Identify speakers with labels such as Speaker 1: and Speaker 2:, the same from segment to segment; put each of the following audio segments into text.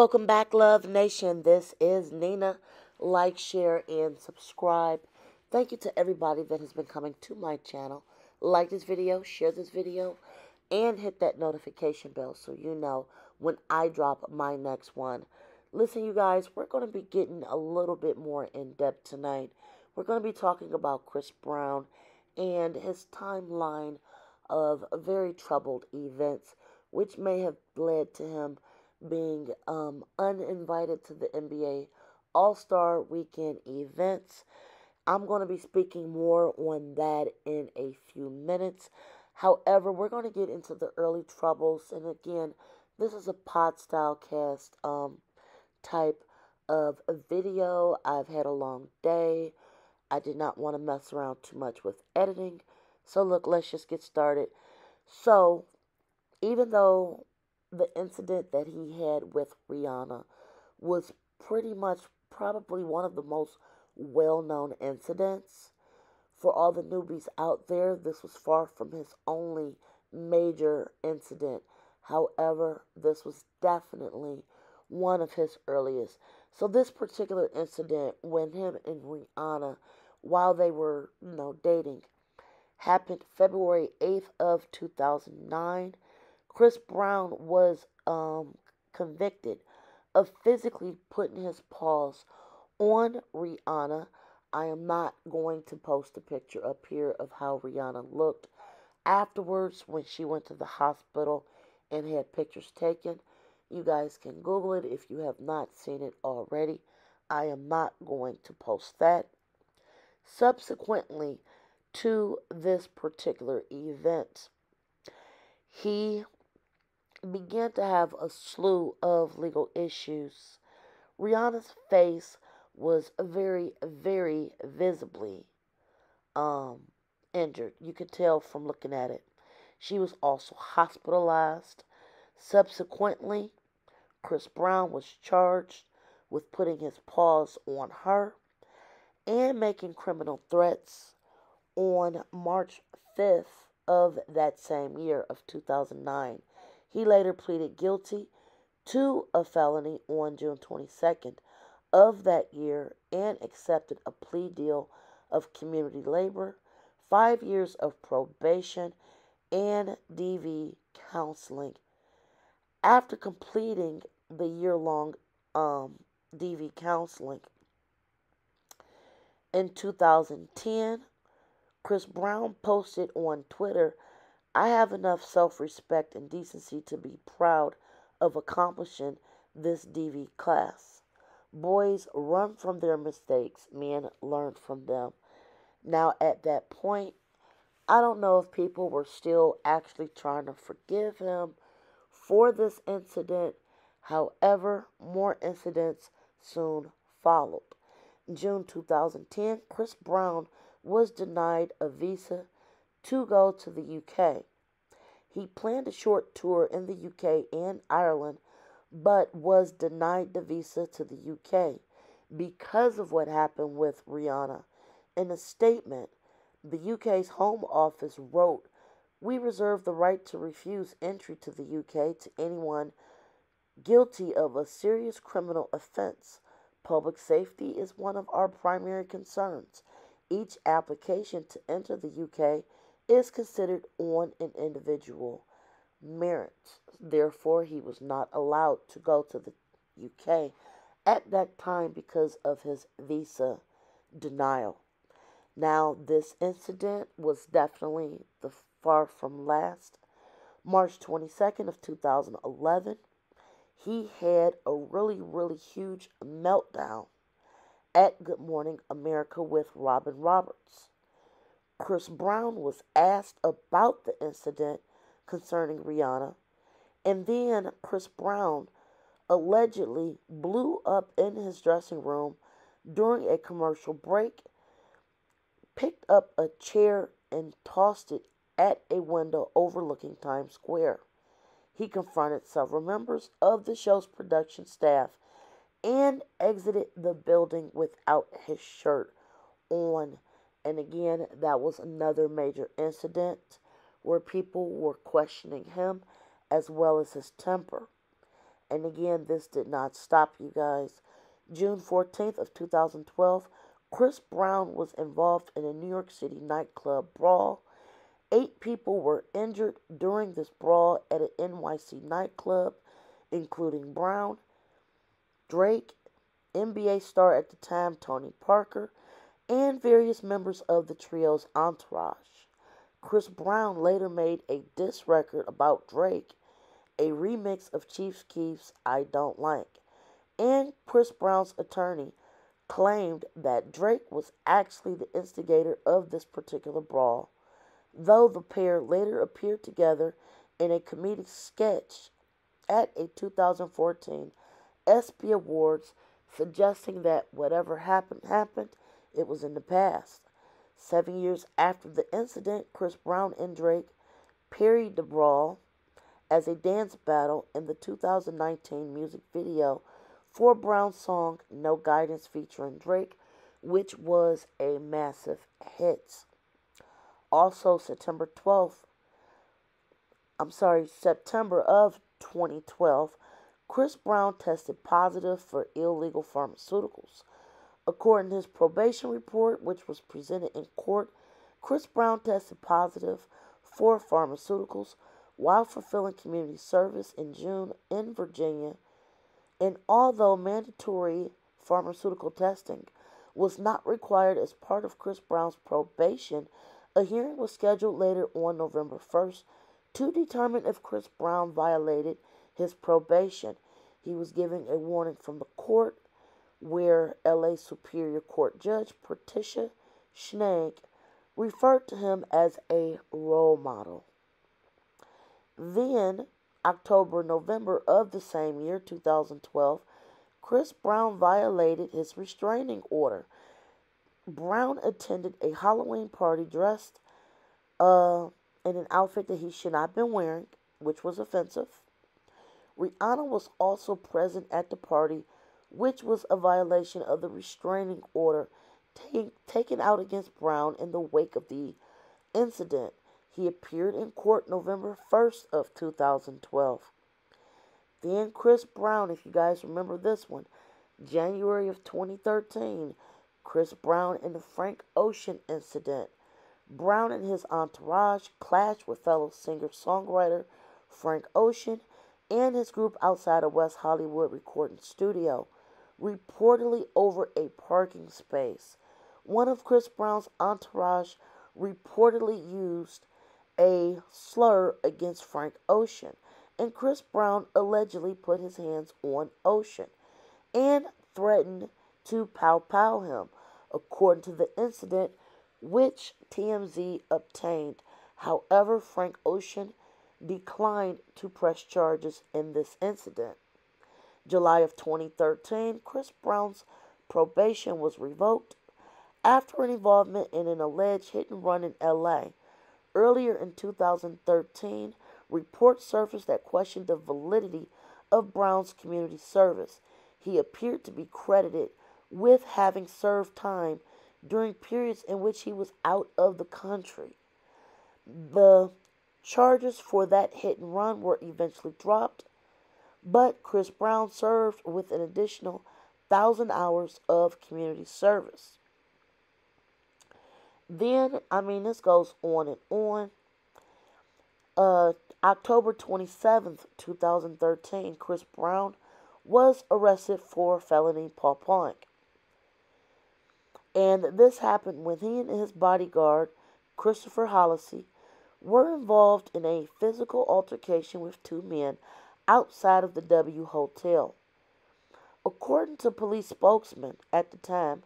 Speaker 1: Welcome back, Love Nation. This is Nina. Like, share, and subscribe. Thank you to everybody that has been coming to my channel. Like this video, share this video, and hit that notification bell so you know when I drop my next one. Listen, you guys, we're going to be getting a little bit more in depth tonight. We're going to be talking about Chris Brown and his timeline of very troubled events, which may have led to him being uninvited to the NBA All-Star Weekend events. I'm going to be speaking more on that in a few minutes. However, we're going to get into the early troubles. And again, this is a pod style cast type of a video. I've had a long day. I did not want to mess around too much with editing. So look, let's just get started. So, even though the incident that he had with Rihanna was pretty much probably one of the most well-known incidents, for all the newbies out there, this was far from his only major incident. However, this was definitely one of his earliest. So this particular incident, when him and Rihanna, while they were, dating, happened February 8th of 2009. Chris Brown was convicted of physically putting his paws on Rihanna. I am not going to post a picture up here of how Rihanna looked afterwards when she went to the hospital and had pictures taken. You guys can Google it if you have not seen it already. I am not going to post that. Subsequently to this particular event, he began to have a slew of legal issues. Rihanna's face was very, very visibly injured. You could tell from looking at it. She was also hospitalized. Subsequently, Chris Brown was charged with putting his paws on her and making criminal threats. On March 5th of that same year of 2009, he later pleaded guilty to a felony on June 22nd of that year and accepted a plea deal of community labor, 5 years of probation, and DV counseling. After completing the year-long DV counseling in 2010, Chris Brown posted on Twitter, "I have enough self-respect and decency to be proud of accomplishing this DV class. Boys run from their mistakes, men learn from them." Now, at that point, I don't know if people were still actually trying to forgive him for this incident. However, more incidents soon followed. In June 2010, Chris Brown was denied a visa to go to the UK. He planned a short tour in the UK and Ireland, but was denied the visa to the UK because of what happened with Rihanna. In a statement, the UK's Home Office wrote, "We reserve the right to refuse entry to the UK to anyone guilty of a serious criminal offense. Public safety is one of our primary concerns. Each application to enter the UK is considered on an individual merits." Therefore, he was not allowed to go to the UK at that time because of his visa denial. Now, this incident was definitely the far from last. March 22nd of 2011, he had a really, really huge meltdown at Good Morning America with Robin Roberts. Chris Brown was asked about the incident concerning Rihanna, and then Chris Brown allegedly blew up in his dressing room during a commercial break, picked up a chair and tossed it at a window overlooking Times Square. He confronted several members of the show's production staff and exited the building without his shirt on. And again, that was another major incident where people were questioning him as well as his temper. And again, this did not stop, you guys. June 14th of 2012, Chris Brown was involved in a New York City nightclub brawl. 8 people were injured during this brawl at an NYC nightclub, including Brown, Drake, NBA star at the time Tony Parker, and various members of the trio's entourage. Chris Brown later made a diss record about Drake, a remix of Chief Keef's I Don't Like, and Chris Brown's attorney claimed that Drake was actually the instigator of this particular brawl, though the pair later appeared together in a comedic sketch at a 2014 ESPY Awards, suggesting that whatever happened, it was in the past. 7 years after the incident, Chris Brown and Drake parodied the brawl as a dance battle in the 2019 music video for Brown's song No Guidance featuring Drake, which was a massive hit. Also, September of 2012, Chris Brown tested positive for illegal pharmaceuticals. According to his probation report, which was presented in court, Chris Brown tested positive for pharmaceuticals while fulfilling community service in June in Virginia. And although mandatory pharmaceutical testing was not required as part of Chris Brown's probation, a hearing was scheduled later on November 1st to determine if Chris Brown violated his probation. He was given a warning from the court, where LA Superior Court Judge Patricia Schnag referred to him as a role model. Then, November of the same year, 2012, Chris Brown violated his restraining order. Brown attended a Halloween party dressed in an outfit that he should not have been wearing, which was offensive. Rihanna was also present at the party, which was a violation of the restraining order taken out against Brown in the wake of the incident. He appeared in court November 1st of 2012. Then Chris Brown, if you guys remember this one, January of 2013, Chris Brown and the Frank Ocean incident. Brown and his entourage clashed with fellow singer-songwriter Frank Ocean and his group outside a West Hollywood recording studio, reportedly over a parking space. One of Chris Brown's entourage reportedly used a slur against Frank Ocean, and Chris Brown allegedly put his hands on Ocean and threatened to pow him, according to the incident which TMZ obtained. However, Frank Ocean declined to press charges in this incident. July of 2013, Chris Brown's probation was revoked after an involvement in an alleged hit and run in LA. Earlier in 2013, reports surfaced that questioned the validity of Brown's community service. He appeared to be credited with having served time during periods in which he was out of the country. The charges for that hit and run were eventually dropped, but Chris Brown served with an additional 1,000 hours of community service. Then, this goes on and on. October 27th, 2013, Chris Brown was arrested for felony paw-pawing. And this happened when he and his bodyguard, Christopher Hollisey, were involved in a physical altercation with 2 men outside of the W Hotel. According to police spokesman at the time,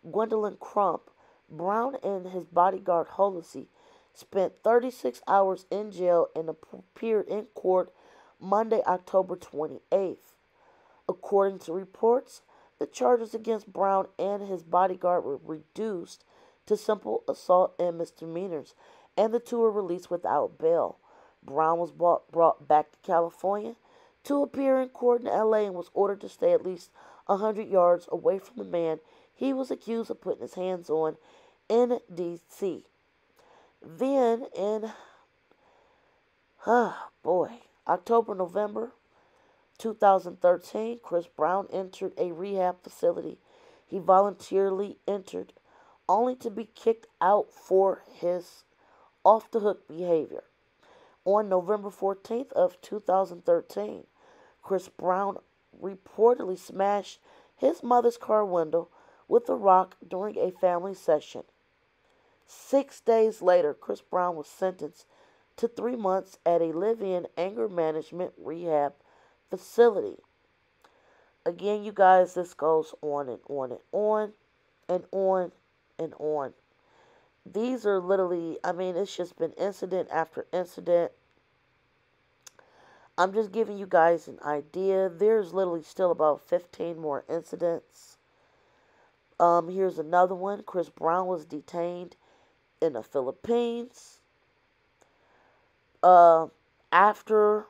Speaker 1: Gwendolyn Crump, Brown and his bodyguard Hollisey spent 36 hours in jail and appeared in court Monday, October 28th. According to reports, the charges against Brown and his bodyguard were reduced to simple assault and misdemeanors, and the 2 were released without bail. Brown was brought back to California to appear in court in LA and was ordered to stay at least 100 yards away from the man he was accused of putting his hands on in D.C. Then in, November 2013, Chris Brown entered a rehab facility he voluntarily entered, only to be kicked out for his off the hook behavior. On November 14th of 2013, Chris Brown reportedly smashed his mother's car window with a rock during a family session. 6 days later, Chris Brown was sentenced to 3 months at a live-in anger management rehab facility. Again, you guys, this goes on and on and on and on and on. These are literally, I mean, it's just been incident after incident. I'm just giving you guys an idea. There's literally still about 15 more incidents. Here's another one. Chris Brown was detained in the Philippines. Uh, after,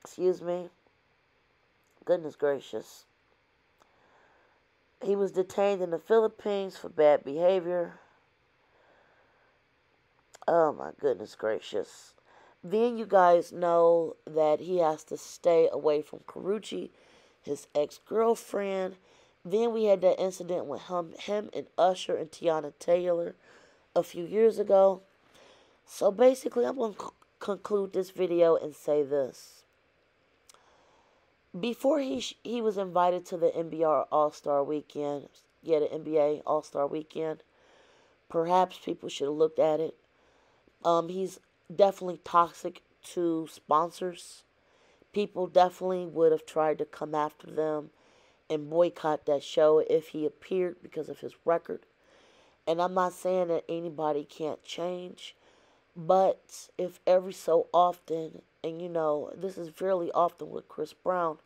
Speaker 1: excuse me, goodness gracious. He was detained in the Philippines for bad behavior. Oh my goodness gracious. Then you guys know that he has to stay away from Karuchi, his ex-girlfriend. Then we had that incident with him and Usher and Tiana Taylor a few years ago. So basically, I'm going to conclude this video and say this. Before he was invited to the NBA All-Star Weekend, the NBA All-Star Weekend, perhaps people should have looked at it. He's definitely toxic to sponsors. People definitely would have tried to come after them and boycott that show if he appeared because of his record. And I'm not saying that anybody can't change, but if every so often, and you know, this is fairly often with Chris Brown,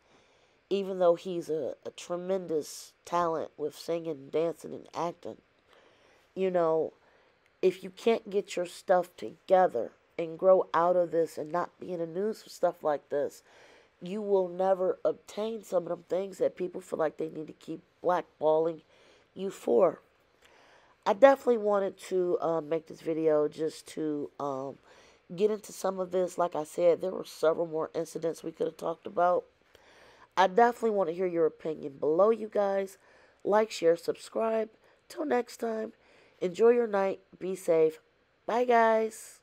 Speaker 1: even though he's a tremendous talent with singing, dancing, and acting, you know, if you can't get your stuff together and grow out of this and not be in the news for stuff like this, you will never obtain some of them things that people feel like they need to keep blackballing you for. I definitely wanted to make this video just to get into some of this. Like I said, there were several more incidents we could have talked about. I definitely want to hear your opinion below, you guys. Like, share, subscribe. Till next time, enjoy your night. Be safe. Bye, guys.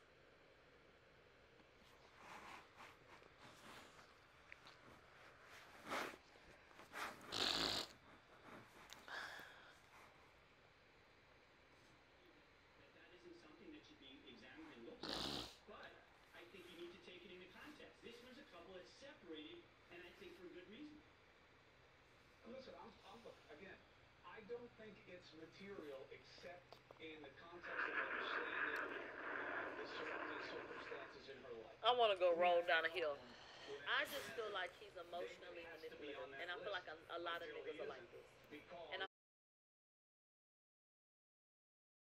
Speaker 1: I want to go roll down a hill. I just feel like he's emotionally manipulative, and I feel like a lot of niggas are like this. And I